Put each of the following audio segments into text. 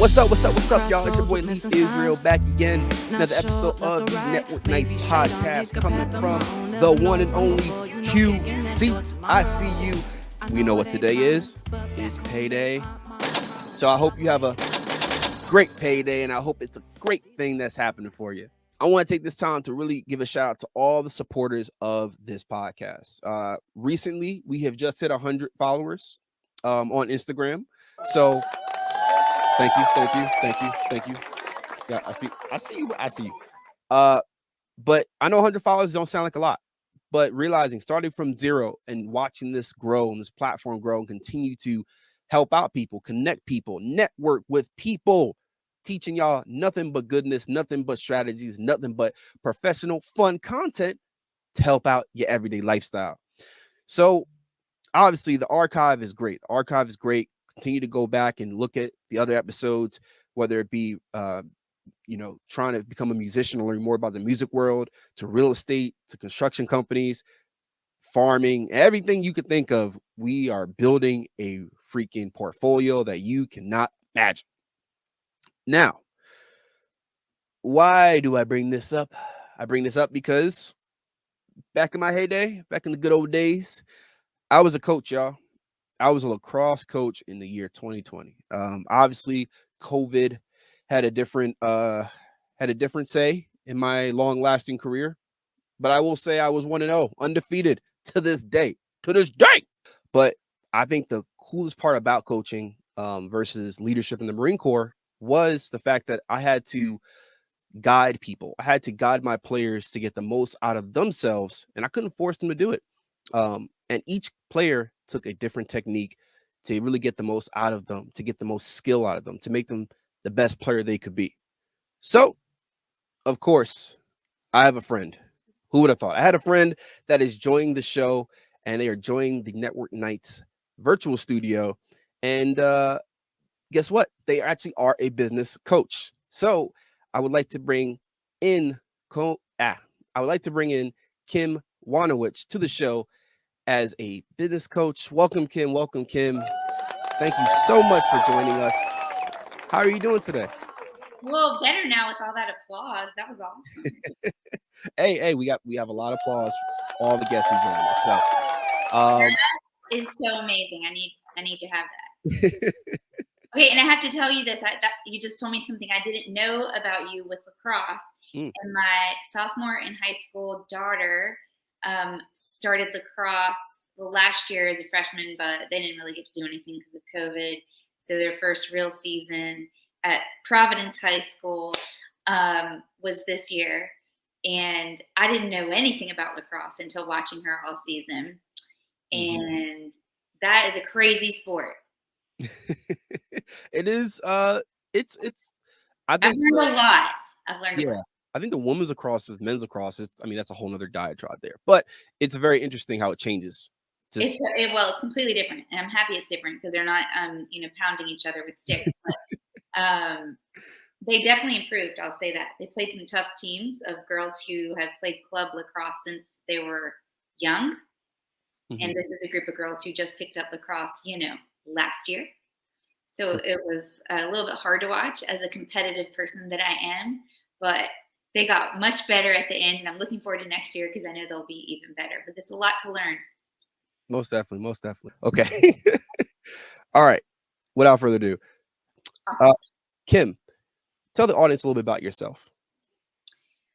What's up, y'all? It's your boy Leaf Israel back again. Another episode of the Network Nights podcast coming from the one and only QC. I see you. We know what today is. It's payday. So I hope you have a great payday, and I hope it's a great thing that's happening for you. I want to take this time to really give a shout out to all the supporters of this podcast. Recently, we have just hit 100 followers on Instagram. So thank you. Yeah, I see you. But I know 100 followers don't sound like a lot, but realizing starting from zero and watching this grow and this platform grow and continue to help out people, connect people, network with people, teaching y'all nothing but goodness, nothing but strategies, nothing but professional, fun content to help out your everyday lifestyle. So obviously the archive is great. Continue to go back and look at the other episodes, whether it be trying to become a musician or learn more about the music world, to real estate, to construction companies, farming, everything you could think of. We are building a freaking portfolio that you cannot imagine. Now, why do I bring this up? I bring this up because back in my heyday, back in the good old days, I was a coach, y'all. I was a lacrosse coach in the year 2020. Obviously, COVID had a different say in my long-lasting career, but I will say I was 1-0, undefeated to this day. But I think the coolest part about coaching versus leadership in the Marine Corps was the fact that I had to guide people. I had to guide my players to get the most out of themselves, and I couldn't force them to do it. And each player took a different technique to really get the most out of them, to get the most skill out of them, to make them the best player they could be. So, of course, I have a friend. Who would have thought? I had a friend that is joining the show, and they are joining the Network Nights virtual studio. And guess what? They actually are a business coach. So I would like to bring in Kim Wojnowich to the show as a business coach. Welcome, Kim. Thank you so much for joining us. How are you doing today? Well, better now with all that applause. That was awesome. Hey, we have a lot of applause for all the guests who joined us. So that is so amazing. I need to have that. Okay, and I have to tell you this. You just told me something I didn't know about you with lacrosse. And my sophomore in high school daughter started lacrosse last year as a freshman, but they didn't really get to do anything because of COVID. So their first real season at Providence High School was this year. And I didn't know anything about lacrosse until watching her all season. And that is a crazy sport. It is. It's. I've learned a lot. I think the women's lacrosse is men's lacrosse. That's a whole nother diatribe there. But it's very interesting how it changes. It's completely different, and I'm happy it's different because they're not, pounding each other with sticks. But, they definitely improved. I'll say that they played some tough teams of girls who have played club lacrosse since they were young, and this is a group of girls who just picked up lacrosse, last year. So it was a little bit hard to watch as a competitive person that I am, but they got much better at the end, and I'm looking forward to next year because I know they'll be even better. But there's a lot to learn. Most definitely. Okay. All right. Without further ado, Kim, tell the audience a little bit about yourself.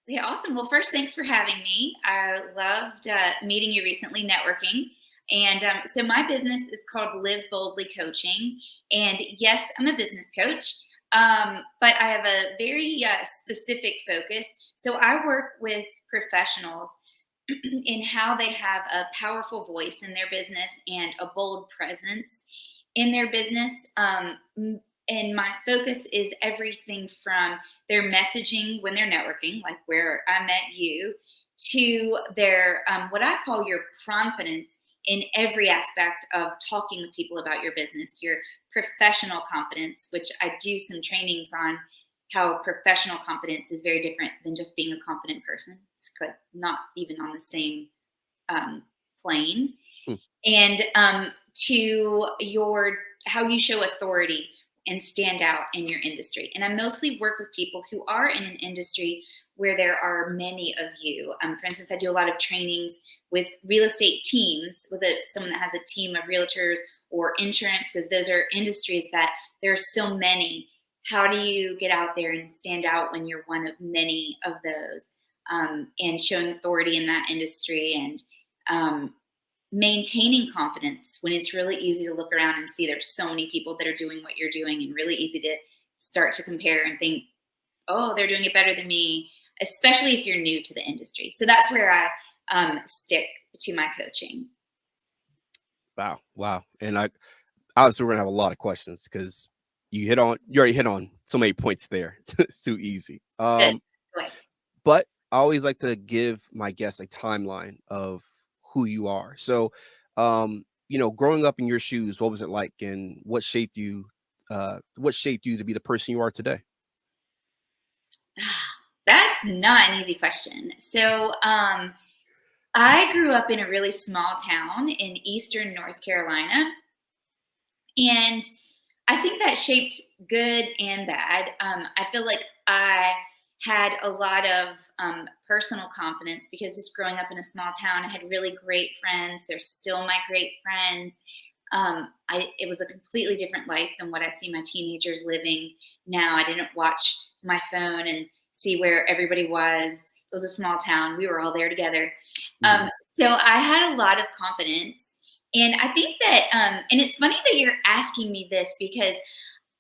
Yeah, awesome. Well, first, thanks for having me. I loved meeting you recently, networking. And so my business is called Live Boldly Coaching. And yes, I'm a business coach, but I have a very specific focus. So I work with professionals in how they have a powerful voice in their business and a bold presence in their business. And my focus is everything from their messaging when they're networking, like where I met you, to their what I call your confidence in every aspect of talking with people about your business, your professional confidence, which I do some trainings on how professional confidence is very different than just being a confident person. It's like not even on the same plane. And to how you show authority and stand out in your industry. And I mostly work with people who are in an industry where there are many of you. For instance, I do a lot of trainings with real estate teams, with someone that has a team of realtors, or insurance, because those are industries that there are so many. How do you get out there and stand out when you're one of many of those, and showing authority in that industry, and maintaining confidence when it's really easy to look around and see there's so many people that are doing what you're doing, and really easy to start to compare and think, oh, they're doing it better than me, especially if you're new to the industry. So that's where I stick to my coaching. Wow. And obviously we're gonna have a lot of questions because you already hit on so many points there. It's too easy. Good. But I always like to give my guests a timeline of who you are. So, growing up in your shoes, what was it like, and what shaped you? What shaped you to be the person you are today? That's not an easy question. So, I grew up in a really small town in eastern North Carolina, and I think that shaped good and bad. I feel like I had a lot of personal confidence because just growing up in a small town, I had really great friends. They're still my great friends. It was a completely different life than what I see my teenagers living now. I didn't watch my phone and see where everybody was. It was a small town. We were all there together. So I had a lot of confidence. And I think that, and it's funny that you're asking me this, because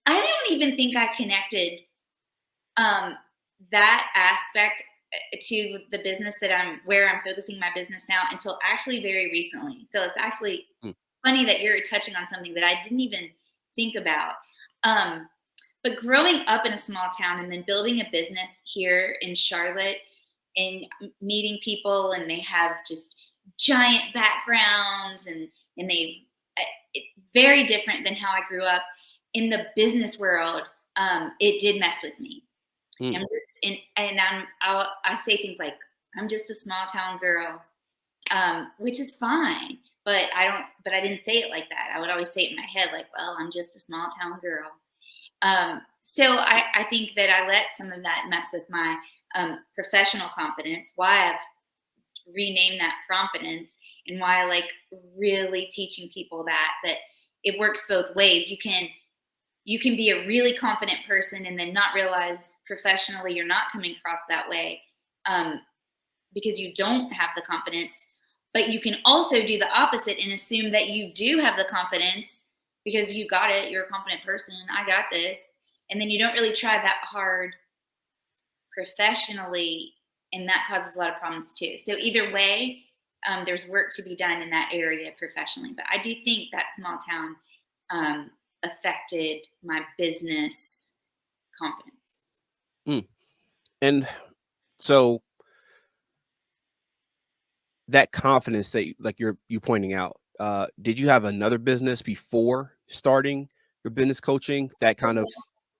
I don't even think I connected that aspect to the business where I'm focusing my business now, until actually very recently. So it's actually funny that you're touching on something that I didn't even think about. But growing up in a small town and then building a business here in Charlotte, and meeting people, and they have just giant backgrounds, and they very different than how I grew up in the business world. It did mess with me. I'm just I say things like, I'm just a small town girl, which is fine, but I didn't say it like that. I would always say it in my head, like, well, I'm just a small town girl. So I think that I let some of that mess with my professional confidence, why I've renamed that confidence, and why I like really teaching people that it works both ways. You can be a really confident person and then not realize professionally you're not coming across that way, because you don't have the confidence. But you can also do the opposite and assume that you do have the confidence because you got it. You're a confident person. I got this. And then you don't really try that hard professionally, and that causes a lot of problems too. So either way, there's work to be done in that area professionally. But I do think that small town affected my business confidence. And so that confidence that you pointing out, did you have another business before starting your business coaching that kind of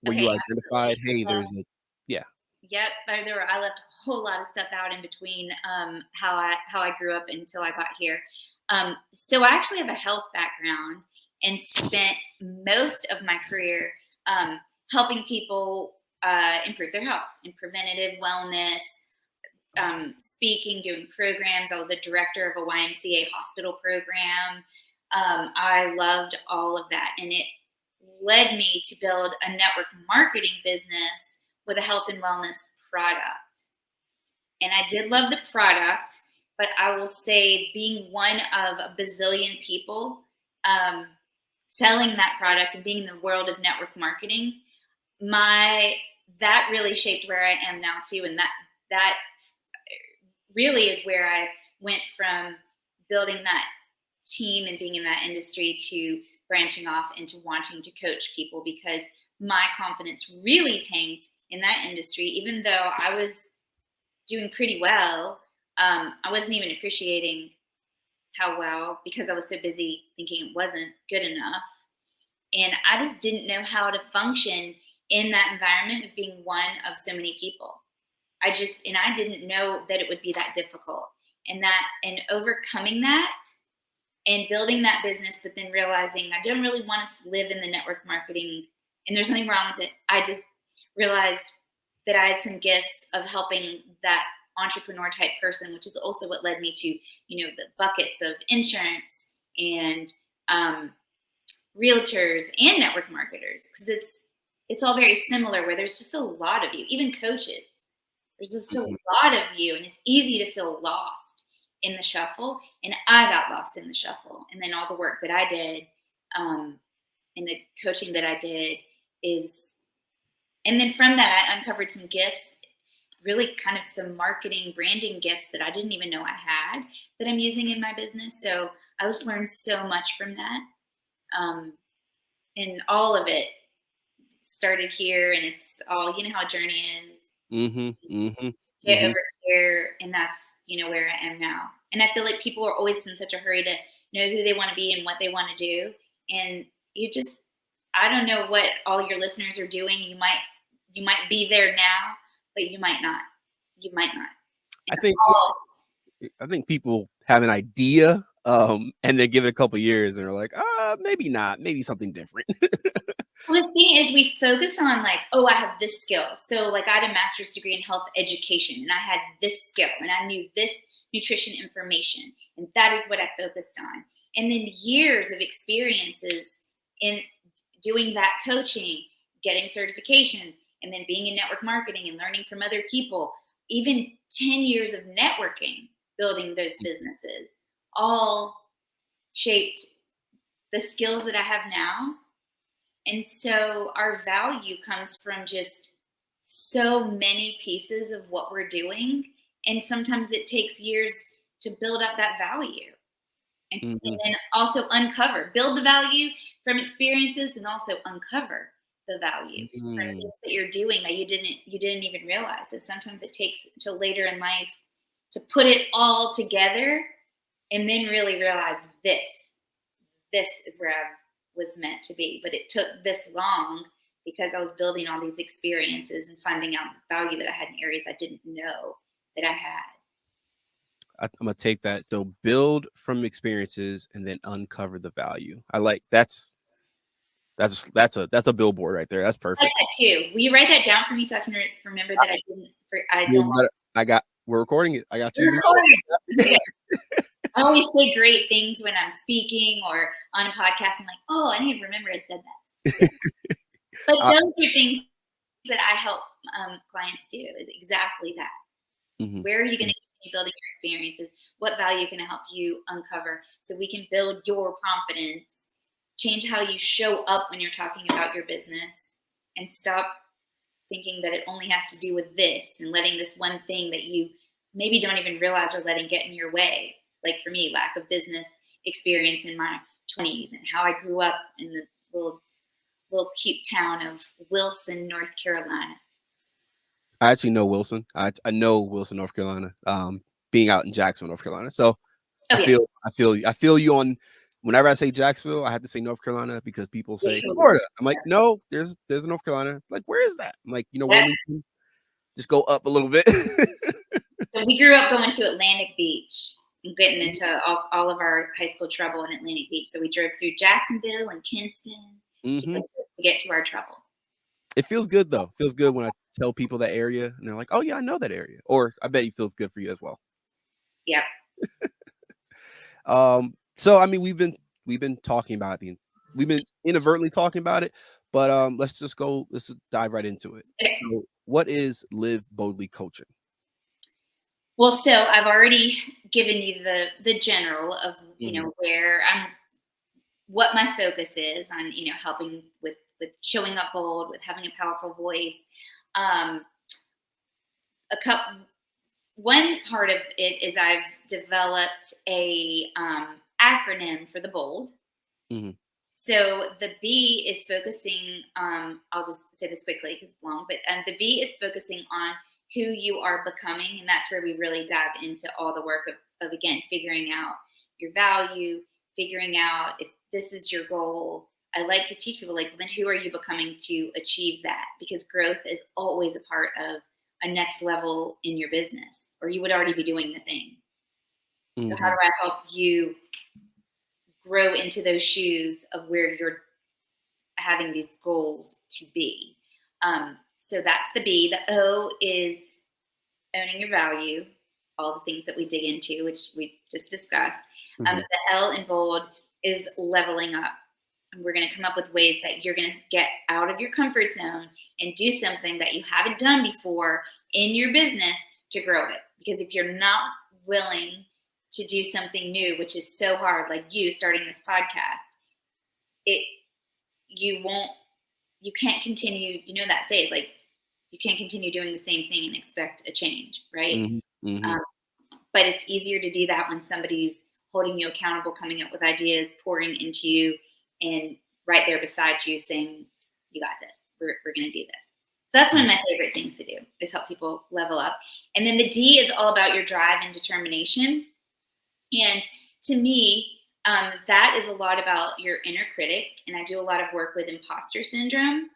where you identified, absolutely. hey, there's Yep, I left a whole lot of stuff out in between how I grew up until I got here. So I actually have a health background and spent most of my career helping people improve their health and preventative wellness, speaking, doing programs. I was a director of a YMCA hospital program. I loved all of that, and it led me to build a network marketing business with a health and wellness product. And I did love the product, but I will say, being one of a bazillion people selling that product and being in the world of network marketing, that really shaped where I am now too. And that really is where I went from building that team and being in that industry to branching off into wanting to coach people, because my confidence really tanked in that industry. Even though I was doing pretty well, I wasn't even appreciating how well, because I was so busy thinking it wasn't good enough. And I just didn't know how to function in that environment of being one of so many people. I didn't know that it would be that difficult, and overcoming that and building that business, but then realizing I don't really want to live in the network marketing And there's nothing wrong with it. I just realized that I had some gifts of helping that entrepreneur type person, which is also what led me to, the buckets of insurance and realtors and network marketers, because it's all very similar, where there's just a lot of you, even coaches. There's just a lot of you, and it's easy to feel lost in the shuffle. And I got lost in the shuffle. And then all the work that I did and the coaching that I did and then from that, I uncovered some gifts, really kind of some marketing, branding gifts that I didn't even know I had that I'm using in my business. So I just learned so much from that. And all of it started here, and it's all, how a journey is. Get over here, and that's, where I am now. And I feel like people are always in such a hurry to know who they want to be and what they want to do. And I don't know what all your listeners are doing. You might be there now, but you might not. You might not. I think people have an idea, and they give it a couple years, and they're like, maybe not, maybe something different. Well, the thing is, we focus on like, oh, I have this skill. So like I had a master's degree in health education, and I had this skill, and I knew this nutrition information, and that is what I focused on. And then years of experiences in doing that coaching, getting certifications, and then being in network marketing and learning from other people, even 10 years of networking, building those businesses, all shaped the skills that I have now. And so our value comes from just so many pieces of what we're doing. And sometimes it takes years to build up that value. And then also build the value from experiences, and also uncover the value from things that you're doing that you didn't even realize. So sometimes it takes till later in life to put it all together and then really realize this is where I was meant to be. But it took this long because I was building all these experiences and finding out value that I had in areas I didn't know that I had. I'm gonna take that. So build from experiences and then uncover the value. I like that's a billboard right there. That's perfect. I like that too. Will you write that down for me so I can remember that we're recording it. I got you. We're recording it. I always say great things when I'm speaking or on a podcast. I'm like, oh, I didn't remember I said that. But those are things that I help clients do, is exactly that. Where are you going to continue building your experiences? What value can I help you uncover so we can build your confidence, change how you show up when you're talking about your business, and stop thinking that it only has to do with this and letting this one thing that you maybe don't even realize or letting get in your way. Like for me, lack of business experience in my 20s and how I grew up in the little cute town of Wilson, North Carolina. I actually know Wilson. I know Wilson, North Carolina. Being out in Jacksonville, North Carolina. So I feel you on. Whenever I say Jacksonville, I have to say North Carolina because people say Florida. I'm like, no, there's North Carolina. Like, where is that? I'm like, Wilmington. Just go up a little bit. So we grew up going to Atlantic Beach and getting into all of our high school trouble in Atlantic Beach. So we drove through Jacksonville and Kinston to get to our trouble. It feels good though. It feels good when I tell people that area and they're like, oh yeah, I know that area. Or I bet it feels good for you as well. Yeah. So I mean, we've been talking about we've been inadvertently talking about it, but let's dive right into it. Okay. So what is Live Boldly Coaching? Well, so I've already given you the general of where what my focus is on, helping with showing up bold, with having a powerful voice. One part of it is I've developed a acronym for the bold. So the B is focusing. I'll just say this quickly because it's long, but the B is focusing on who you are becoming, and that's where we really dive into all the work of again figuring out your value, figuring out if this is your goal. I like to teach people, like, then who are you becoming to achieve that? Because growth is always a part of a next level in your business, or you would already be doing the thing. So how do I help you grow into those shoes of where you're having these goals to be. So that's the B. The O is owning your value, all the things that we dig into, which we just discussed. Mhm. The L in bold is leveling up. And we're going to come up with ways that you're going to get out of your comfort zone and do something that you haven't done before in your business to grow it. Because if you're not willing to do something new, which is so hard, like you starting this podcast, you can't continue, that saying, like, you can't continue doing the same thing and expect a change, right? Mhm. Mhm. But it's easier to do that when somebody's holding you accountable, coming up with ideas, pouring into you, and right there beside you saying, you got this, we're going to do this. So that's one of my favorite things to do, is help people level up. And then the D is all about your drive and determination. And to me, that is a lot about your inner critic. And I do a lot of work with imposter syndrome,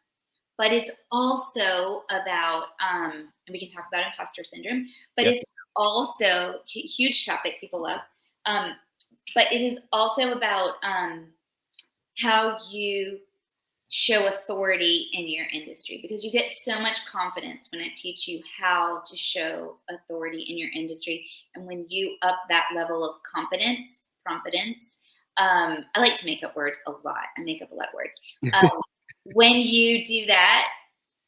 but it's also about, and we can talk about imposter syndrome, but Yes. it's also a huge topic people love. But it is also about how you show authority in your industry, because you get so much confidence when I teach you how to show authority in your industry. And when you up that level of competence, I like to make up words a lot. I make up a lot of words. When you do that,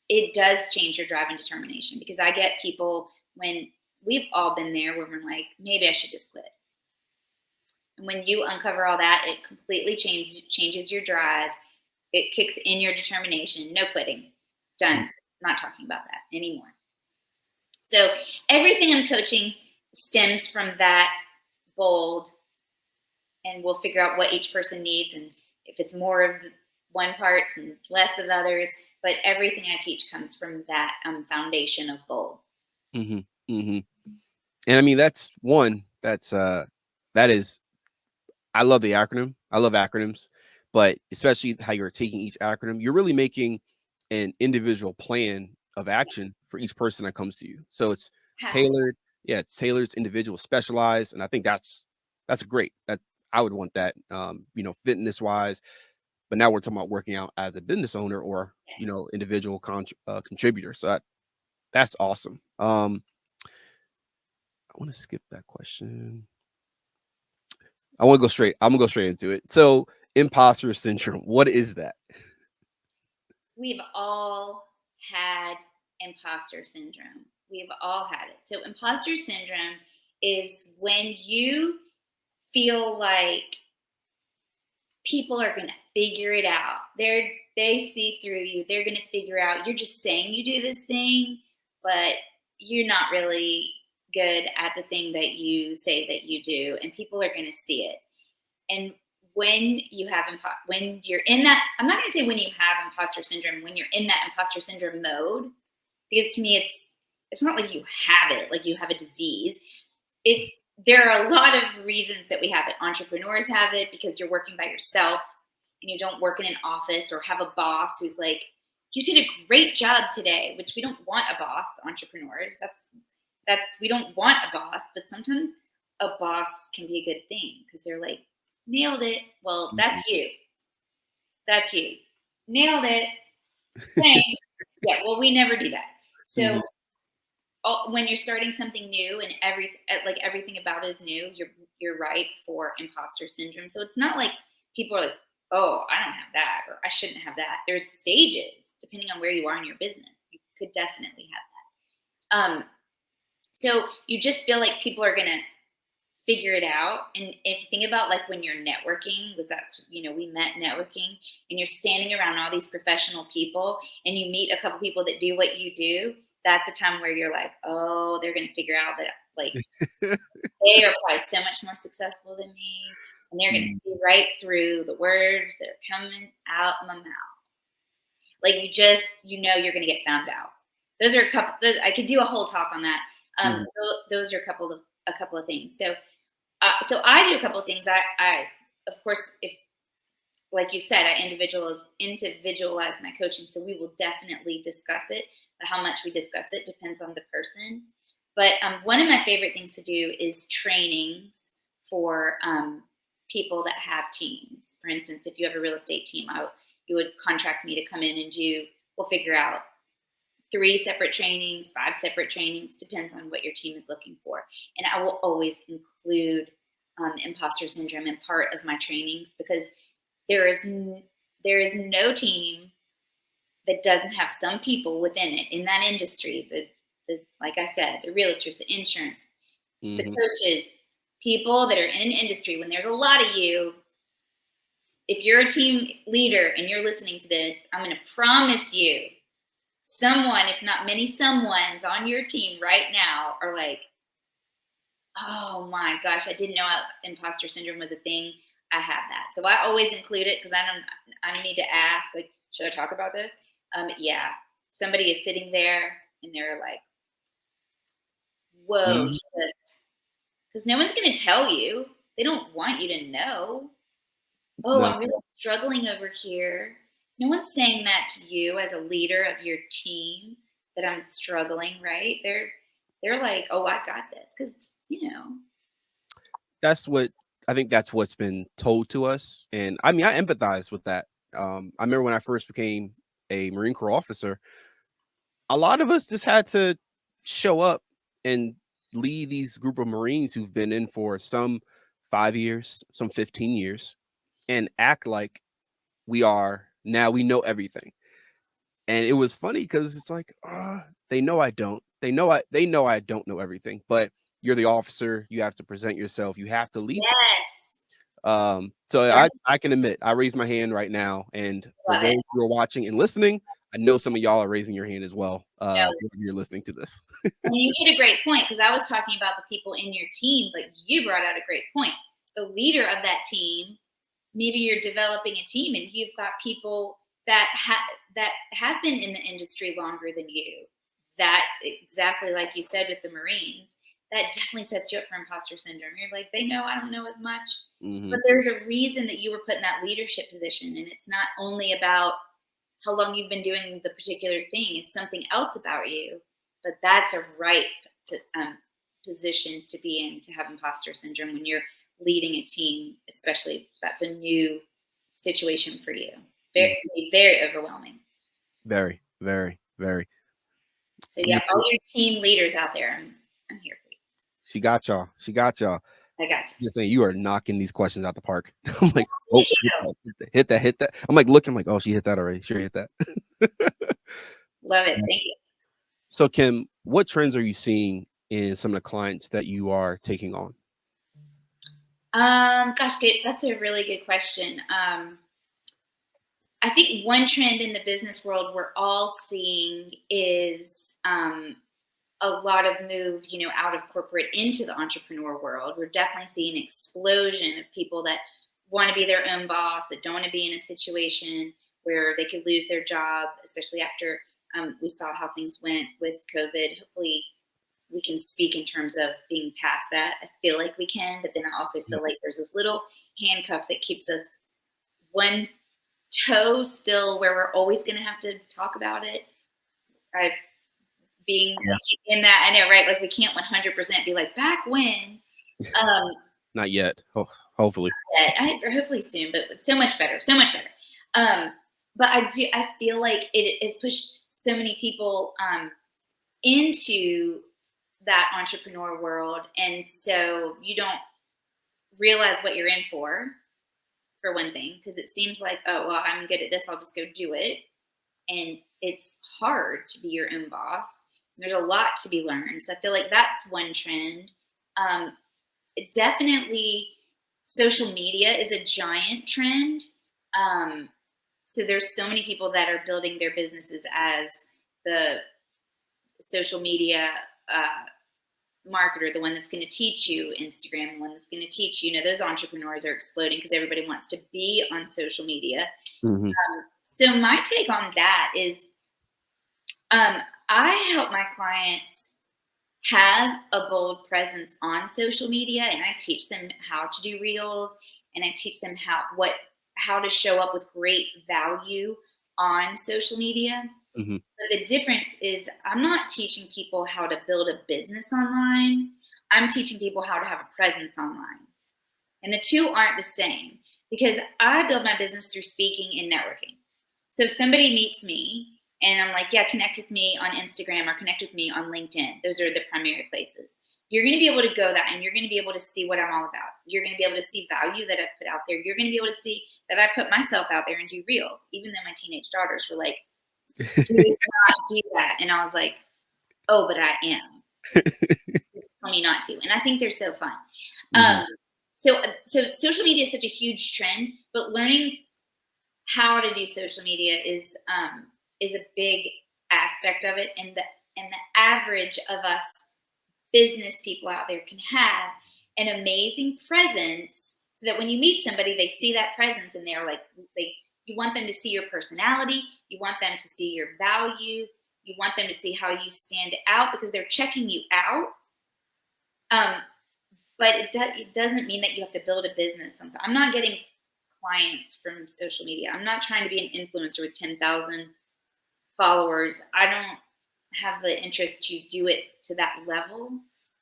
it does change your drive and determination, because I get people, when we've all been there, where we're like, maybe I should just quit. And when you uncover all that, it completely changes your drive. It kicks in your determination. No quitting. Done. Not talking about that anymore. So everything I'm coaching stems from that bold, and we'll figure out what each person needs, and if it's more of one parts and less of others. But everything I teach comes from that foundation of bold. Mhm. Mhm. And I mean, that is, I love the acronym. I love acronyms, but especially how you're taking each acronym, you're really making an individual plan of action for each person that comes to you. So it's tailored. Yeah, it's tailored, it's individual, specialized. And I think that's great. That I would want that, fitness wise. But now we're talking about working out as a business owner or, Yes. individual contributor. So that's awesome. I want to skip that question. I'm gonna go straight into it. So, imposter syndrome, what is that? We've all had imposter syndrome. We've all had it. So imposter syndrome is when you feel like people are going to figure it out. They see through you. They're going to figure out you're just saying you do this thing, but you're not really good at the thing that you say that you do, and people are going to see it. And when you have when you're in that, I'm not going to say when you have imposter syndrome, when you're in that imposter syndrome mode, because to me it's not like you have it, like you have a disease. There are a lot of reasons that we have it. Entrepreneurs have it because you're working by yourself and you don't work in an office or have a boss who's like, you did a great job today, which we don't want a boss. Entrepreneurs, that's we don't want a boss, but sometimes a boss can be a good thing because they're like, nailed it. Well, Mhm. that's you. That's you. Nailed it. Thanks. Yeah, well, we never do that. So Mhm. when you're starting something new and everything about it is new, you're ripe for imposter syndrome. So it's not like people are like, oh, I don't have that, or I shouldn't have that. There's stages depending on where you are in your business. You could definitely have that. So you just feel like people are gonna figure it out. And if you think about like when you're networking, we met networking, and you're standing around all these professional people and you meet a couple people that do what you do, that's a time where you're like, oh, they're going to figure out that like they are probably so much more successful than me, and they're going to Mhm. see right through the words that are coming out of my mouth. Like you're going to get found out. Those are a couple. I could do a whole talk on that. Mhm. Those are a couple of things. So I do a couple of things. I of course, if like you said, I individualize my coaching. So we will definitely discuss it. But how much we discuss it depends on the person. But one of my favorite things to do is trainings for people that have teams. For instance, if you have a real estate team, you would contract me to come in and we'll figure out 3 separate trainings, 5 separate trainings, depends on what your team is looking for. And I will always include imposter syndrome in part of my trainings, because there is no team that doesn't have some people within it, in that industry, like I said, the realtors, the insurance, the coaches, people that are in an industry, when there's a lot of you, if you're a team leader and you're listening to this, I'm going to promise you, someone, if not many someones on your team right now are like, oh my gosh, I didn't know imposter syndrome was a thing. I have that. So I always include it, because I need to ask, like, should I talk about this? Yeah. Somebody is sitting there and they're like, whoa, because no one's going to tell you. They don't want you to know. Oh, No. I'm really struggling over here. No one's saying that to you as a leader of your team, that I'm struggling, right? They're like, oh, I got this, because I think that's what's been told to us. And I mean, I empathize with that. I remember when I first became a Marine Corps officer, a lot of us just had to show up and lead these group of Marines who've been in for some 5 years, some 15 years, and act like we know everything. And it was funny because it's like, they know I don't. They know I don't know everything, but you're the officer. You have to present yourself. You have to lead. Yes. So Yes. I can admit, I raise my hand right now. And for Love those it. who are watching and listening, I know some of y'all are raising your hand as well. No. If you're listening to this. And you hit a great point, because I was talking about the people in your team, but you brought out a great point. The leader of that team, maybe you're developing a team and you've got people that have been in the industry longer than you. That, exactly like you said with the Marines, that definitely sets you up for imposter syndrome. You're like, they know I don't know as much. But there's a reason that you were put in that leadership position. And it's not only about how long you've been doing the particular thing, it's something else about you. But that's a right position to be in, to have imposter syndrome when you're leading a team, especially if that's a new situation for you. Very, very overwhelming. Very, very, very. So yeah, all your team leaders out there, I'm here for you. She got y'all. I got you. Just saying, you are knocking these questions out the park. I'm like, oh, hit that. I'm like, looking, like, oh, she hit that already. Sure, hit that. Love it. Thank you. So, Kim, what trends are you seeing in some of the clients that you are taking on? Gosh, good. That's a really good question. I think one trend in the business world we're all seeing is a lot of move, out of corporate into the entrepreneur world. We're definitely seeing an explosion of people that want to be their own boss, that don't want to be in a situation where they could lose their job, especially after we saw how things went with COVID. Hopefully we can speak in terms of being past that. I feel like we can, but then I also feel like there's this little handcuff that keeps us one toe still where we're always going to have to talk about it. Right? Being in that, I know, right? Like we can't 100% be like back when. Not yet. Oh, hopefully. Hopefully soon, but so much better. But I feel like it has pushed so many people into that entrepreneur world, and so you don't realize what you're in for one thing, because it seems like, oh well, I'm good at this, I'll just go do it, and it's hard to be your own boss. There's a lot to be learned, so I feel like that's one trend. Definitely, social media is a giant trend. So there's so many people that are building their businesses as the social media marketer, the one that's going to teach you Instagram, the one that's going to teach you, those entrepreneurs are exploding because everybody wants to be on social media. So my take on that is I help my clients have a bold presence on social media, and I teach them how to do reels, and I teach them how to show up with great value on social media. But the difference is I'm not teaching people how to build a business online. I'm teaching people how to have a presence online. And the two aren't the same, because I build my business through speaking and networking. So somebody meets me and I'm like, yeah, connect with me on Instagram or connect with me on LinkedIn. Those are the primary places. You're going to be able to go that and you're going to be able to see what I'm all about. You're going to be able to see value that I've put out there. You're going to be able to see that I put myself out there and do reels, even though my teenage daughters were like, do not do that. And I was like, oh, but I am. Tell me not to. And I think they're so fun. So social media is such a huge trend, but learning how to do social media is a big aspect of it. And the average of us business people out there can have an amazing presence so that when you meet somebody, they see that presence and they're like, you want them to see your personality. You want them to see your value. You want them to see how you stand out because they're checking you out. But it doesn't mean that you have to build a business. Sometimes I'm not getting clients from social media. I'm not trying to be an influencer with 10,000 followers. I don't have the interest to do it to that level,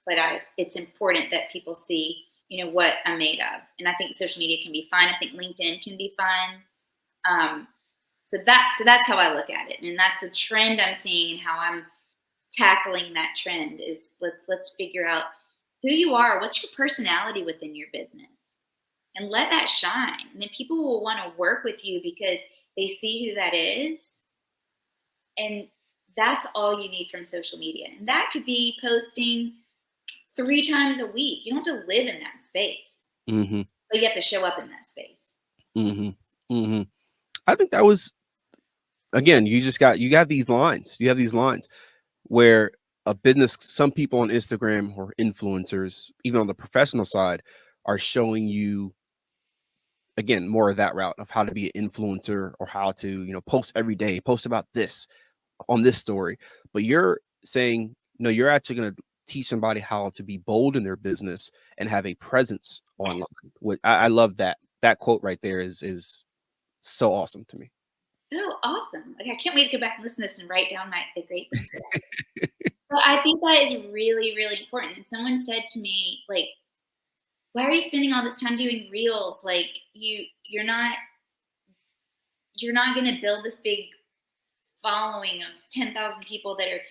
but it's important that people see, what I'm made of. And I think social media can be fun. I think LinkedIn can be fun. So that's how I look at it. And that's the trend I'm seeing and how I'm tackling that trend is let's figure out who you are. What's your personality within your business? And let that shine. And then people will want to work with you because they see who that is. And that's all you need from social media. And that could be posting 3 times a week. You don't have to live in that space, but you have to show up in that space. I think that was, again, you got these lines. You have these lines where a business, some people on Instagram or influencers, even on the professional side, are showing you, again, more of that route of how to be an influencer or how to, post every day, post about this on this story. But you're saying, no, you're actually going to teach somebody how to be bold in their business and have a presence online. I love that. That quote right there is so awesome to me. Oh, awesome. Okay, I can't wait to go back and listen to this and write down the great things. But I think that is really, really important. And someone said to me, like, why are you spending all this time doing reels? Like you're not going to build this big following of 10,000 people that are,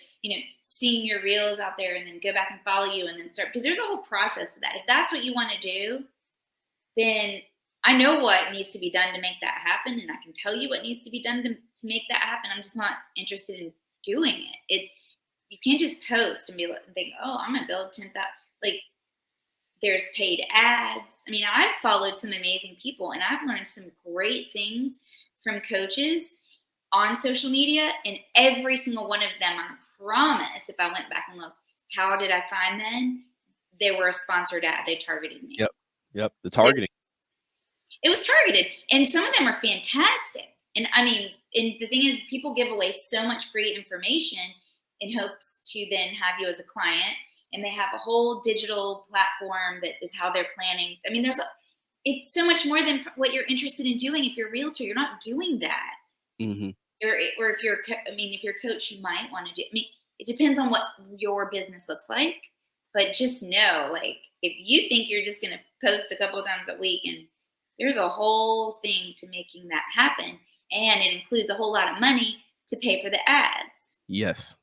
seeing your reels out there and then go back and follow you and then start, because there's a whole process to that. If that's what you want to do, then I know what needs to be done to make that happen. And I can tell you what needs to be done to make that happen. I'm just not interested in doing it. You can't just post and think, oh, I'm going to build 10,000. Like, there's paid ads. I mean, I've followed some amazing people and I've learned some great things from coaches on social media, and every single one of them, I promise, if I went back and looked, how did I find them? They were a sponsored ad. They targeted me. Yep. The targeting. It was targeted, and some of them are fantastic. And I mean, and the thing is, people give away so much free information in hopes to then have you as a client, and they have a whole digital platform that is how they're planning. I mean, it's so much more than what you're interested in doing. If you're a realtor, you're not doing that. Or if you're a coach, you might want to do. I mean, it depends on what your business looks like. But just know, like, if you think you're just going to post a couple of times a week, and there's a whole thing to making that happen, and it includes a whole lot of money to pay for the ads. Yes.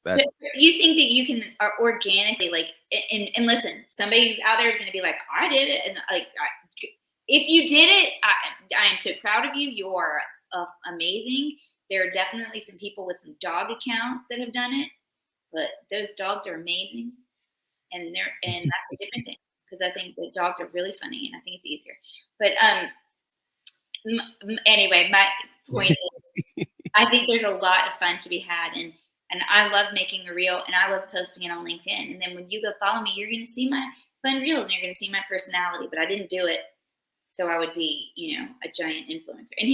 But you think that you can organically, like, and listen, somebody out there is going to be like, I did it, and like, if you did it, I am so proud of you. You're amazing. There are definitely some people with some dog accounts that have done it, but those dogs are amazing, and that's a different thing, because I think that dogs are really funny, and I think it's easier. But anyway, my point is, I think there's a lot of fun to be had, and I love making a reel, and I love posting it on LinkedIn. And then when you go follow me, you're going to see my fun reels, and you're going to see my personality. But I didn't do it so I would be, a giant influencer. And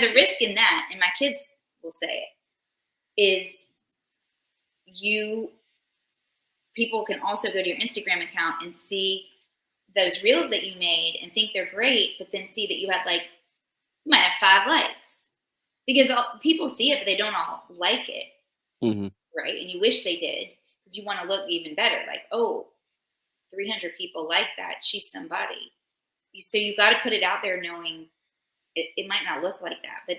the risk in that, and my kids will say it, is people can also go to your Instagram account and see those reels that you made and think they're great, but then see that you might have 5 likes, because people see it, but they don't all like it. Right? And you wish they did, because you want to look even better. Like, oh, 300 people like that. She's somebody. So you got to put it out there knowing it might not look like that, but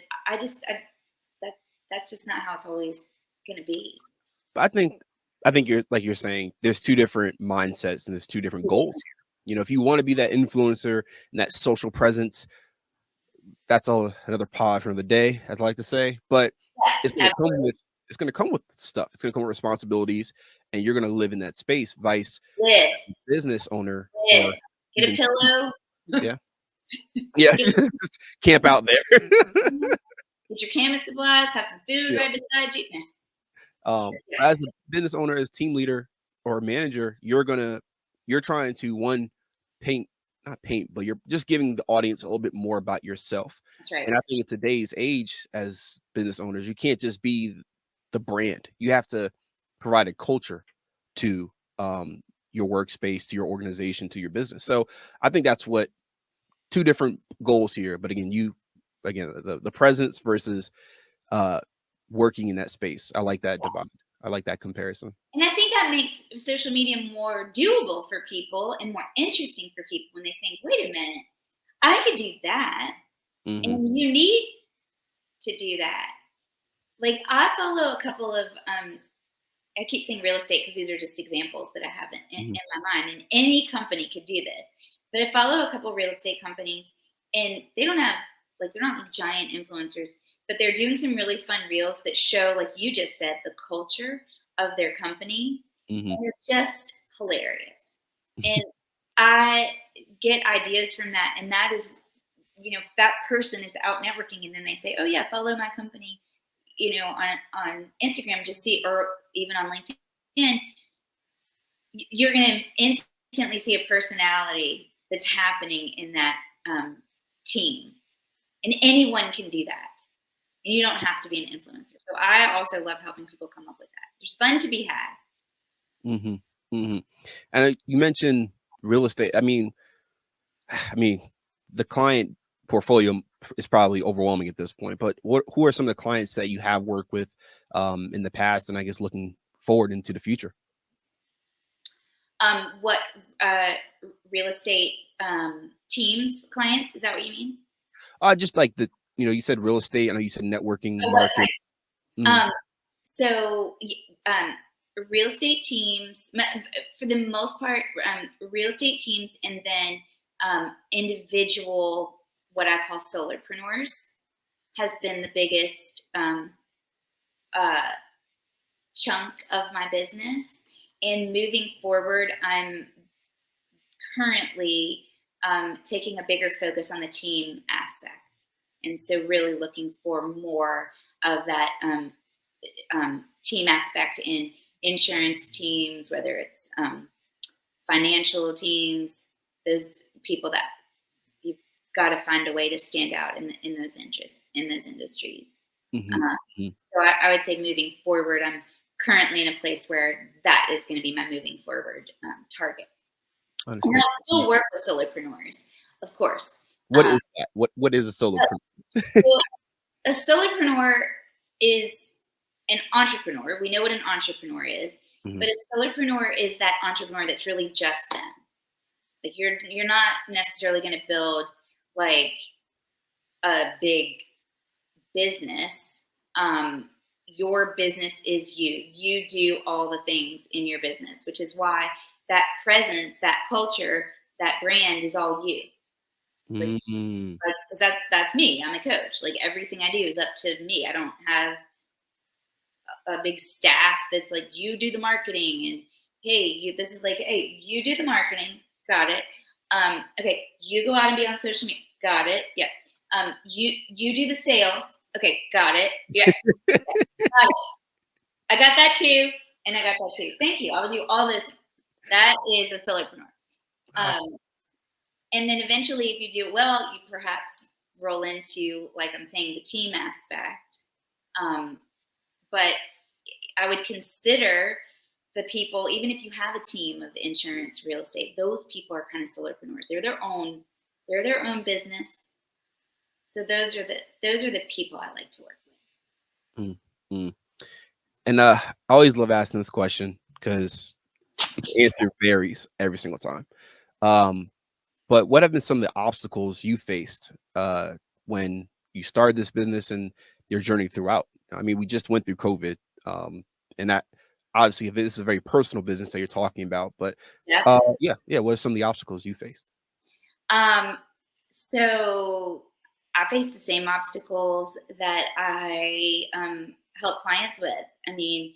that's just not how it's always going to be. But I think you're saying there's two different mindsets and there's two different goals here. You know, if you want to be that influencer and that social presence, that's all another pod for the day, I'd like to say. But it's going to come with stuff. It's going to come with responsibilities, and you're going to live in that space. Vice business owner, or get a pillow. Yeah, yeah, just camp out there. Get your canvas supplies. Have some food right beside you. As a business owner, as team leader or manager, you're trying to not paint, but you're just giving the audience a little bit more about yourself. That's right. And I think in today's age, as business owners, you can't just be the brand. You have to provide a culture to your workspace, to your organization, to your business. So I think that's what two different goals here. But again, the presence versus working in that space. I like that divide. I like that comparison. And I think that makes social media more doable for people and more interesting for people when they think, wait a minute, I could do that. Mm-hmm. And you need to do that. Like, I follow a couple of, I keep saying real estate because these are just examples that I have in my mind. And any company could do this. But I follow a couple of real estate companies, and they're not like giant influencers, but they're doing some really fun reels that show, like you just said, the culture of their company. Mm-hmm. And they're just hilarious. And I get ideas from that. And that is, that person is out networking, and then they say, oh yeah, follow my company, on Instagram, just see, or even on LinkedIn. You're going to instantly see a personality that's happening in that team. And anyone can do that. And you don't have to be an influencer. So I also love helping people come up with that. There's fun to be had. Mm-hmm. Mm-hmm. And you mentioned real estate. I mean, the client portfolio is probably overwhelming at this point, but who are some of the clients that you have worked with in the past, and I guess looking forward into the future? What real estate teams, clients? Is that what you mean? Just like you said real estate. I know you said networking, marketing. So real estate teams, for the most part, real estate teams, and then individual, what I call solopreneurs, has been the biggest chunk of my business. And moving forward, I'm currently taking a bigger focus on the team aspect. And so really looking for more of that team aspect in insurance teams, whether it's financial teams, those people that you've got to find a way to stand out in those industries. Mm-hmm. So I would say moving forward, I'm currently in a place where that is going to be my moving forward target. And I'll still work with solopreneurs, of course. What is that? What is a solopreneur? So a solopreneur is an entrepreneur. We know what an entrepreneur is, but a solopreneur is that entrepreneur that's really just them. Like you're not necessarily going to build like a big business. Your business is you. You do all the things in your business, which is why that presence, that culture, that brand is all you. Because that's me. I'm a coach. Like everything I do is up to me. I don't have a big staff that's like, you do the marketing, and hey, this is like, hey, you do the marketing. Got it. Okay, you go out and be on social media. Got it. Yeah. You do the sales. Okay, got it. Yeah. Got it. I got that too, and I got that too. Thank you. I will do all this. That is a solopreneur. And then eventually, if you do it well, you perhaps roll into, like I'm saying, the team aspect. But I would consider the people, even if you have a team of insurance, real estate, those people are kind of solopreneurs. They're their own business. So those are the people I like to work with. Mm-hmm. And I always love asking this question because the answer varies every single time. But what have been some of the obstacles you faced when you started this business and your journey throughout? I mean, we just went through COVID, and that obviously this is a very personal business that you're talking about, but Yep. yeah. What are some of the obstacles you faced? So I face the same obstacles that I help clients with. I mean,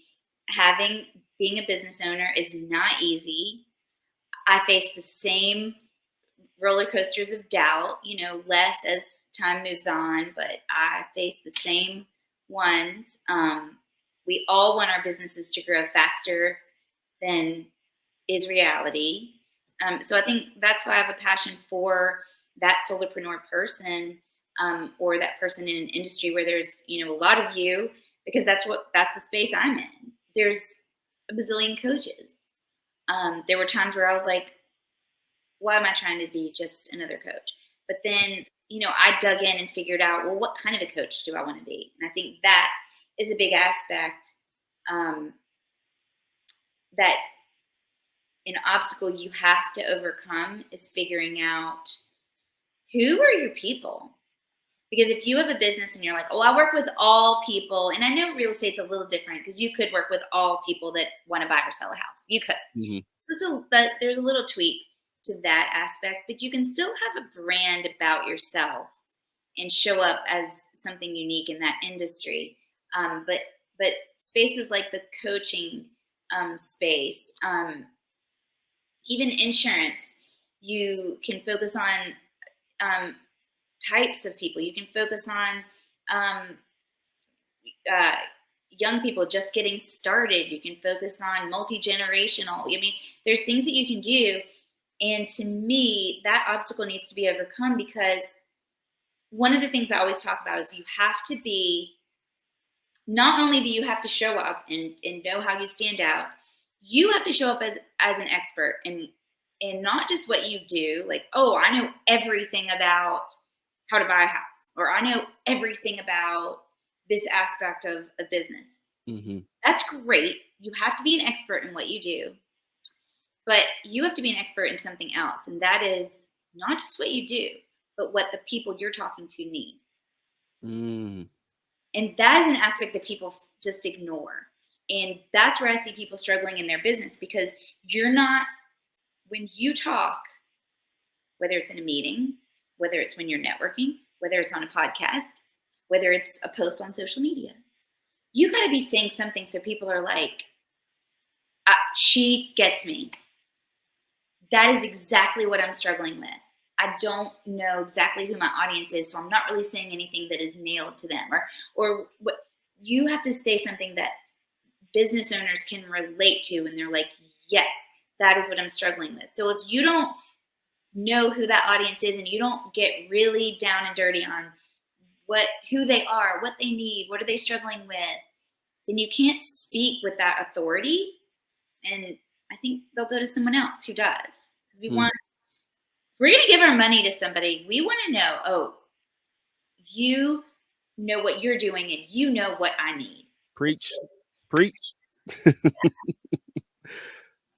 being a business owner is not easy. I face the same roller coasters of doubt, less as time moves on, but I face the same ones. We all want our businesses to grow faster than is reality. So I think that's why I have a passion for that solopreneur person, or that person in an industry where there's, a lot of you, because that's the space I'm in. There's a bazillion coaches. There were times where I was like, why am I trying to be just another coach? But then, I dug in and figured out, well, what kind of a coach do I want to be? And I think that is a big aspect, that an obstacle you have to overcome is figuring out who are your people. Because if you have a business and you're like, oh, I work with all people, and I know real estate's a little different because you could work with all people that want to buy or sell a house. You could. There's a little tweak to that aspect, but you can still have a brand about yourself and show up as something unique in that industry. But spaces like the coaching space, even insurance, you can focus on types of people. You can focus on young people just getting started. You can focus on multi-generational. I mean, there's things that you can do. And to me, that obstacle needs to be overcome, because one of the things I always talk about is you have to be, not only do you have to show up and know how you stand out, you have to show up as an expert and not just what you do, like, oh, I know everything about how to buy a house, or I know everything about this aspect of a business. Mm-hmm. That's great. You have to be an expert in what you do, but you have to be an expert in something else. And that is not just what you do, but what the people you're talking to need. Mm. And that is an aspect that people just ignore. And that's where I see people struggling in their business, because when you talk, whether it's in a meeting, whether it's when you're networking, whether it's on a podcast, whether it's a post on social media, you got to be saying something so people are like, she gets me. That is exactly what I'm struggling with. I don't know exactly who my audience is, so I'm not really saying anything that is nailed to them, or what you have to say something that business owners can relate to, and they're like, yes, that is what I'm struggling with. So if you don't know who that audience is, and you don't get really down and dirty on who they are, what they need, what are they struggling with, then you can't speak with that authority. And I think they'll go to someone else who does. Because we're going to give our money to somebody. We want to know, oh, you know what you're doing, and you know what I need. Preach.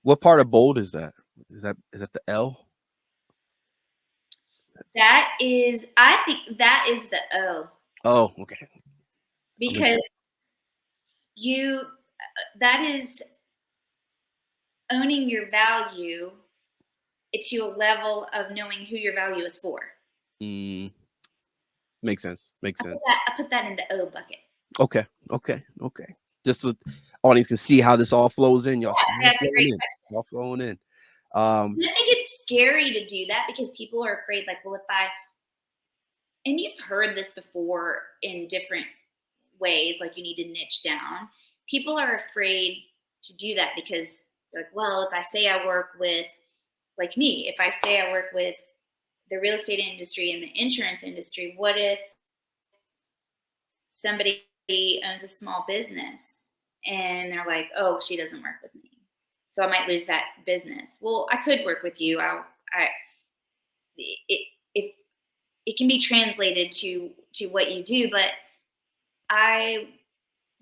What part of bold is that? Is that the L? I think that is the O. Oh, okay. Because that is owning your value. It's to a level of knowing who your value is for. Makes sense. I put that in the O bucket. Okay. Just so the audience can see how this all flows in. Y'all, that's a great question. All flowing in. I think it's scary to do that, because people are afraid, like, well, and you've heard this before in different ways, like you need to niche down. People are afraid to do that because, like, well, if I say I work with, like me, if I say I work with the real estate industry and the insurance industry, what if somebody owns a small business and they're like, oh, she doesn't work with me, so I might lose that business. Well, I could work with you. It can be translated to what you do, but I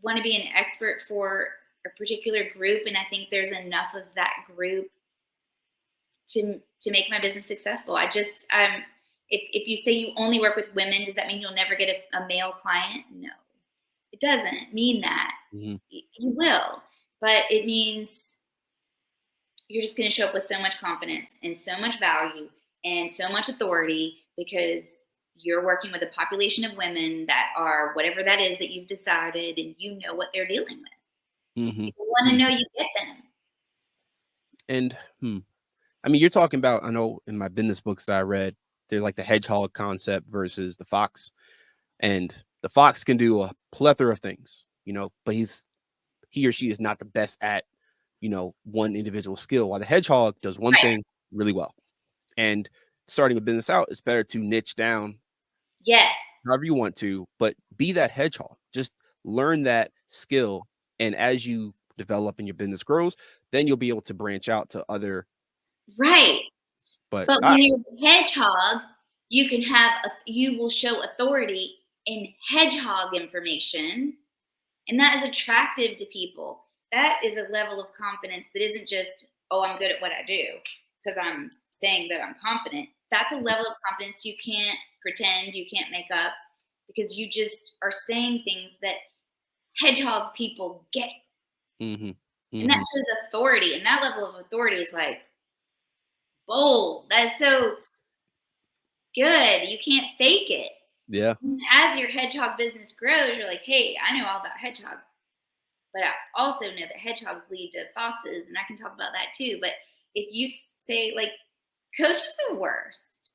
want to be an expert for a particular group, and I think there's enough of that group to make my business successful. If you say you only work with women, does that mean you'll never get a male client? No, it doesn't mean that. Mm-hmm. You will, but it means you're just going to show up with so much confidence and so much value and so much authority because you're working with a population of women that are whatever that is that you've decided, and you know what they're dealing with. Mm-hmm. People want to know you get them. And I mean, you're talking about, I know in my business books that I read, there's like the hedgehog concept versus the fox. And the fox can do a plethora of things, but he or she is not the best at, one individual skill, while the hedgehog does one Right. thing really well. And starting a business out, it's better to niche down Yes. however you want to, but be that hedgehog. Just learn that skill. And as you develop and your business grows, then you'll be able to branch out to other. Right. But But when you're a hedgehog, you will show authority in hedgehog information, and that is attractive to people. That is a level of confidence that isn't just, oh, I'm good at what I do because I'm saying that I'm confident. That's a level of confidence you can't pretend, you can't make up, because you just are saying things that hedgehog people get. mm-hmm, And that mm-hmm, shows authority. And that level of authority is like bold. That's so good. You can't fake it. yeah, And as your hedgehog business grows, you're like, hey, I know all about hedgehogs. But I also know that hedgehogs lead to foxes, and I can talk about that too. But if you say, like, coaches are worst.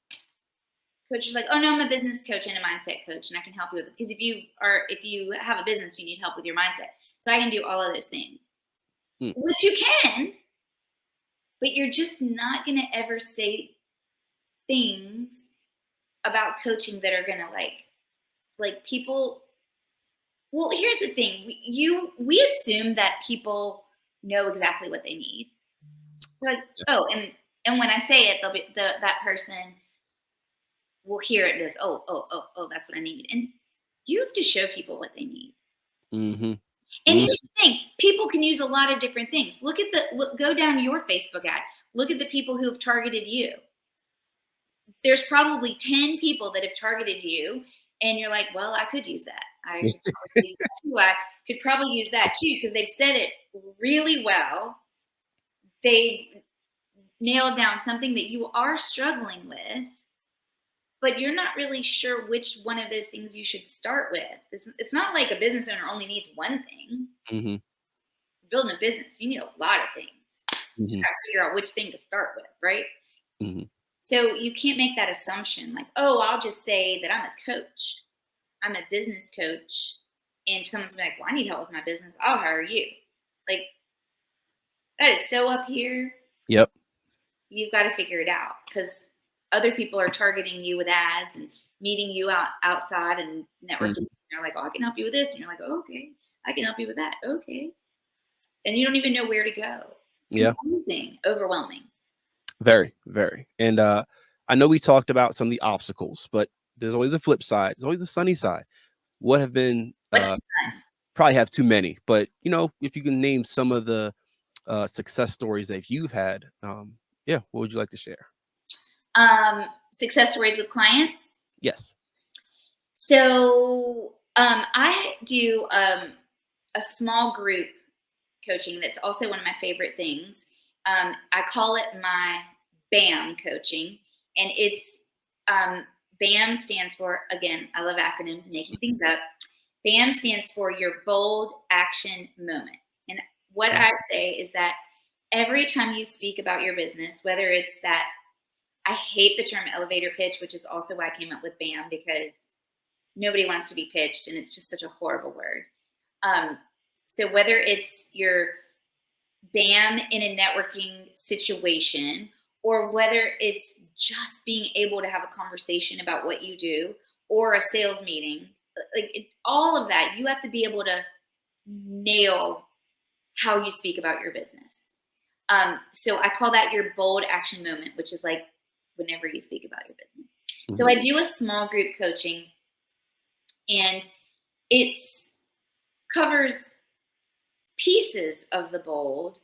Coach is like, oh no, I'm a business coach and a mindset coach, and I can help you with it. Because if you have a business, you need help with your mindset. So I can do all of those things, which you can, but you're just not going to ever say things about coaching that are going to like people. Well, here's the thing: we assume that people know exactly what they need. They're like, oh, and when I say it, they'll be that person will hear it. Like, oh, that's what I need. And you have to show people what they need. mm-hmm, And mm-hmm. here's the thing: people can use a lot of different things. Go down your Facebook ad. Look at the people who have targeted you. There's probably 10 people that have targeted you, and you're like, well, I could use that. I could probably use that too, because they've said it really well. They've nailed down something that you are struggling with, but you're not really sure which one of those things you should start with. It's not like a business owner only needs one thing. Mm-hmm. Building a business, you need a lot of things. Mm-hmm. You just got to figure out which thing to start with, right? Mm-hmm. So you can't make that assumption like, oh, I'll just say that I'm a coach. I'm a business coach. And someone's gonna be like, well, I need help with my business. I'll hire you. Like, that is so up here. Yep. You've got to figure it out, because other people are targeting you with ads and meeting you outside and networking. Mm-hmm. They're like, oh, I can help you with this. And you're like, oh, okay, I can help you with that. Okay. And you don't even know where to go. It's confusing, overwhelming. Very, very. And I know we talked about some of the obstacles, but there's always a flip side. There's always the sunny side. What have been What's the sign? probably have too many, but if you can name some of the success stories that you've had, what would you like to share? Success stories with clients. Yes. So I do a small group coaching that's also one of my favorite things. I call it my BAM coaching, and it's BAM stands for, again, I love acronyms and making things up. BAM stands for your bold action moment. And what I say is that every time you speak about your business, whether it's that, I hate the term elevator pitch, which is also why I came up with BAM, because nobody wants to be pitched, and it's just such a horrible word. So whether it's your BAM in a networking situation, or whether it's just being able to have a conversation about what you do, or a sales meeting, all of that, you have to be able to nail how you speak about your business. So I call that your bold action moment, which is like whenever you speak about your business. Mm-hmm. So I do a small group coaching, and it covers pieces of the bold,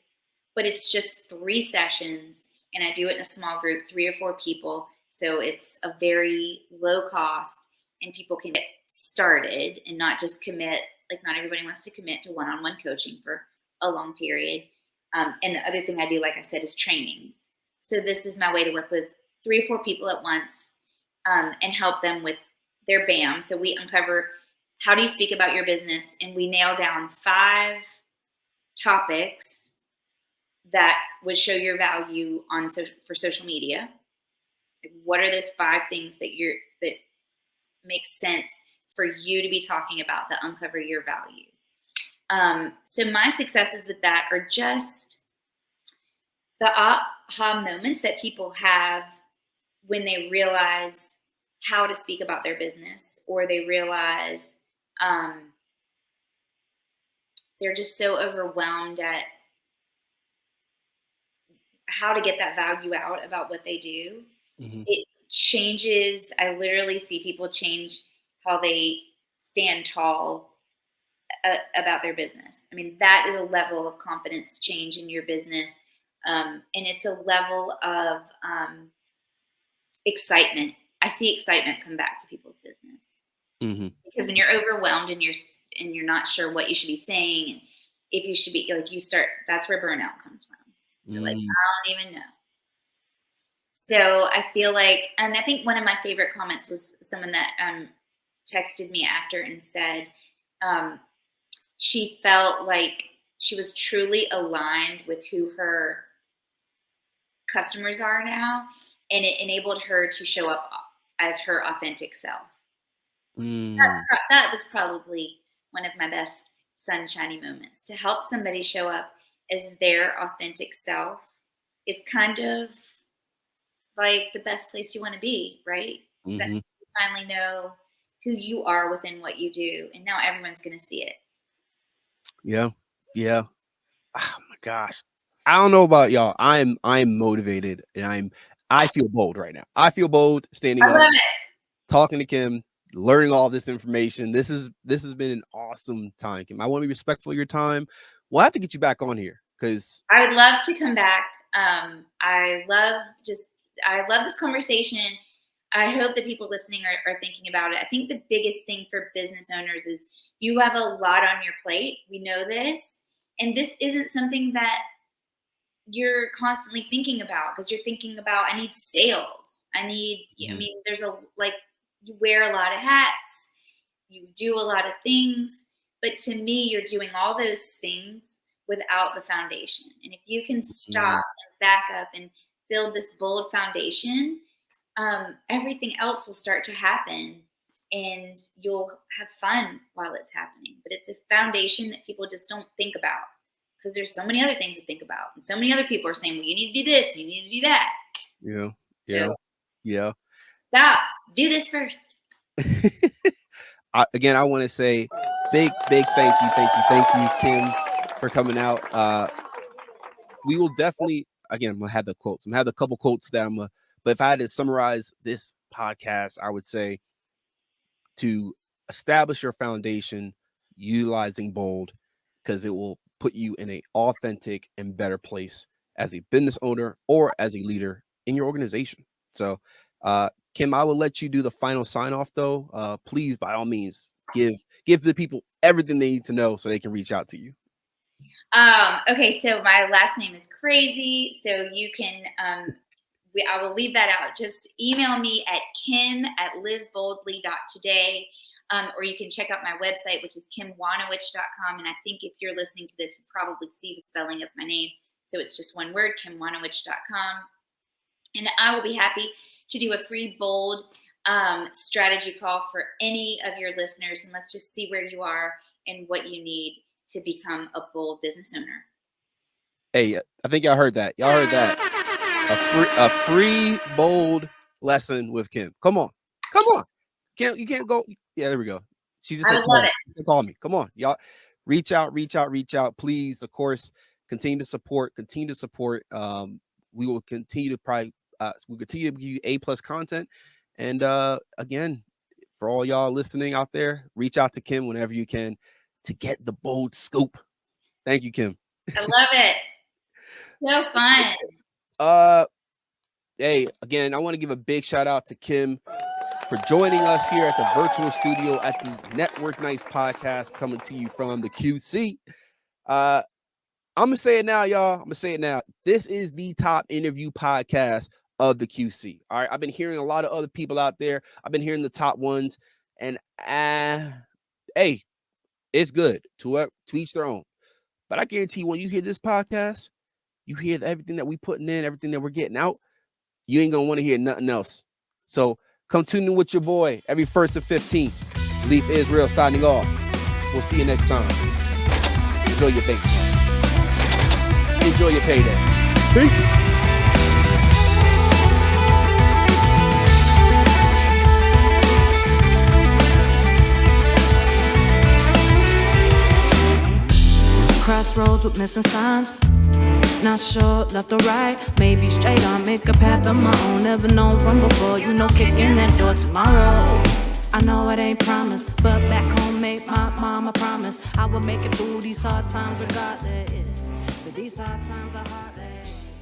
but it's just 3 sessions, and I do it in a small group, 3 or 4 people, So it's a very low cost, and people can get started and not just commit. Like, not everybody wants to commit to one-on-one coaching for a long period. And the other thing I do, like I said, is trainings. So this is my way to work with 3 or 4 people at once, and help them with their BAM. So we uncover, how do you speak about your business? And we nail down 5 topics that would show your value for social media. What are those 5 things that make sense for you to be talking about, that uncover your value? So my successes with that are just the aha moments that people have when they realize how to speak about their business, or they realize they're just so overwhelmed at how to get that value out about what they do. Mm-hmm. It changes. I literally see people change how they stand tall about their business. I mean, that is a level of confidence change in your business. And it's a level of excitement. I see excitement come back to people's business. Mm-hmm. Because when you're overwhelmed and you're not sure what you should be saying, and if you should be, like, that's where burnout comes from. You're like, I don't even know. So I feel like, and I think one of my favorite comments was someone that texted me after and said she felt like she was truly aligned with who her customers are now, and it enabled her to show up as her authentic self. That was probably one of my best sunshiny moments. To help somebody show up as their authentic self is kind of like the best place you want to be, right? Mm-hmm. That you finally know who you are within what you do, and now everyone's going to see it. Yeah. Oh my gosh, I don't know about y'all. I'm motivated, and I feel bold right now. I feel bold standing up, talking to Kim, learning all this information. This has been an awesome time, Kim. I want to be respectful of your time. We'll have to get you back on here, because I would love to come back. I love this conversation. I hope that people listening are thinking about it. I think the biggest thing for business owners is you have a lot on your plate. We know this. And this isn't something that you're constantly thinking about, because you're thinking about, I need sales. I mean, there's you wear a lot of hats, you do a lot of things, but to me, you're doing all those things without the foundation. And if you can stop and back up and build this bold foundation, everything else will start to happen, and you'll have fun while it's happening. But it's a foundation that people just don't think about, because there's so many other things to think about, and so many other people are saying, well, you need to do this, and you need to do that. Yeah. Stop. Do this first. Again, I want to say big thank you, Kim, for coming out. We will definitely, again, I'm gonna have the quotes. I'm gonna have a couple quotes that but if I had to summarize this podcast, I would say, to establish your foundation, utilizing bold, because it will put you in an authentic and better place as a business owner or as a leader in your organization. So, Kim, I will let you do the final sign off, though. Please, by all means, give the people everything they need to know so they can reach out to you. Okay, so my last name is crazy, so you can I will leave that out. Just email me at kim@liveboldly.today, or you can check out my website, which is kimwojnowich.com. And I think if you're listening to this, you probably see the spelling of my name. So it's just one word, kimwojnowich.com. And I will be happy to do a free bold strategy call for any of your listeners. And let's just see where you are and what you need to become a bold business owner. Hey, I think y'all heard that. A free bold lesson with Kim. Come on. You can't go. Yeah, there we go. She just said, call me. Come on, y'all. Reach out. Please, of course, continue to support. We will continue to we'll continue to give you A+ content. And again, for all y'all listening out there, reach out to Kim whenever you can to get the bold scoop. Thank you, Kim. I love it. So fun. Hey, again, I want to give a big shout out to Kim for joining us here at the virtual studio at the Network Nice podcast, coming to you from the QC. I'm gonna say it now, y'all. I'm gonna say it now. This is the top interview podcast of the QC. All right, I've been hearing a lot of other people out there. I've been hearing the top ones, and hey, it's good to each their own. But I guarantee you, when you hear this podcast, you hear everything that we putting in, everything that we're getting out. You ain't gonna want to hear nothing else. So come tune in with your boy every 1st and 15th. Leaf Israel signing off. We'll see you next time. Enjoy your bank. Enjoy your payday. Peace. Crossroads with missing signs. Not sure, left or right. Maybe straight on, make a path of my own. Never known from before, you know, kicking that door tomorrow. I know it ain't promised, but back home made my mama promise I would make it through these hard times regardless. But these hard times are heartless.